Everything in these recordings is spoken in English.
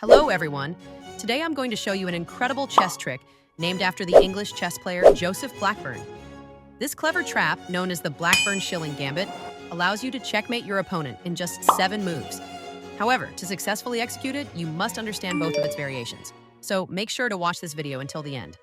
Hello everyone! Today I'm going to show you an incredible chess trick named after the English chess player Joseph Blackburne. This clever trap, known as the Blackburne Shilling Gambit, allows you to checkmate your opponent in just 7 moves. However, to successfully execute it, you must understand both of its variations. So make sure to watch this video until the end.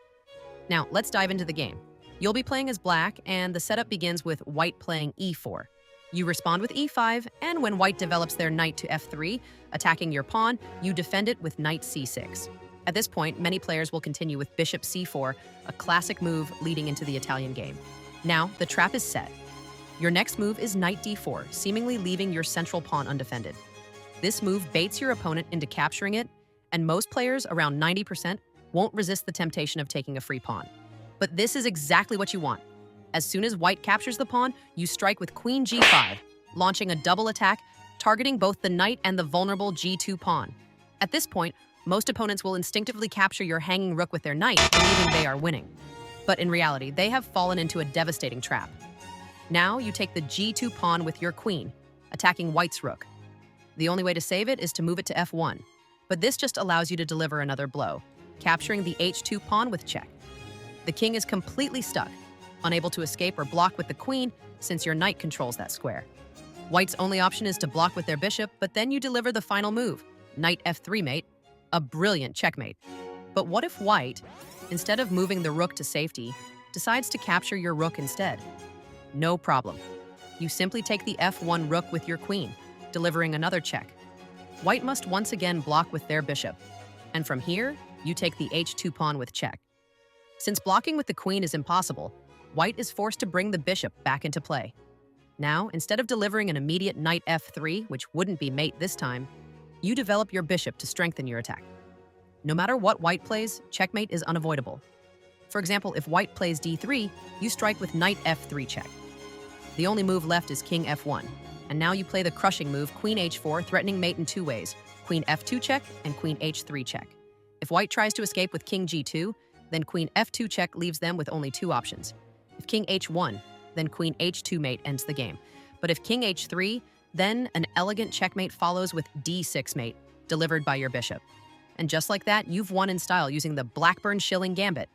Now, let's dive into the game. You'll be playing as black, and the setup begins with white playing e4. You respond with e5, and when white develops their knight to f3, attacking your pawn, you defend it with knight c6. At this point, many players will continue with bishop c4, a classic move leading into the Italian game. Now, the trap is set. Your next move is knight d4, seemingly leaving your central pawn undefended. This move baits your opponent into capturing it, and most players, around 90%, won't resist the temptation of taking a free pawn. But this is exactly what you want. As soon as white captures the pawn, you strike with queen g5, launching a double attack, targeting both the knight and the vulnerable g2 pawn. At this point, most opponents will instinctively capture your hanging rook with their knight, believing they are winning. But in reality, they have fallen into a devastating trap. Now you take the g2 pawn with your queen, attacking white's rook. The only way to save it is to move it to f1, but this just allows you to deliver another blow, capturing the h2 pawn with check. The king is completely stuck, unable to escape or block with the queen since your knight controls that square. White's only option is to block with their bishop, but then you deliver the final move, knight f3 mate, a brilliant checkmate. But what if white, instead of moving the rook to safety, decides to capture your rook instead? No problem. You simply take the f1 rook with your queen, delivering another check. White must once again block with their bishop, and from here, you take the h2 pawn with check. Since blocking with the queen is impossible, white is forced to bring the bishop back into play. Now, instead of delivering an immediate knight f3, which wouldn't be mate this time, you develop your bishop to strengthen your attack. No matter what white plays, checkmate is unavoidable. For example, if white plays d3, you strike with knight f3 check. The only move left is king f1, and now you play the crushing move queen h4, threatening mate in 2 ways, queen f2 check and queen h3 check. If white tries to escape with king g2, then queen f2 check leaves them with only 2 options. If king h1, then queen h2 mate ends the game. But if king h3, then an elegant checkmate follows with d6 mate, delivered by your bishop. And just like that, you've won in style using the Blackburne Shilling Gambit.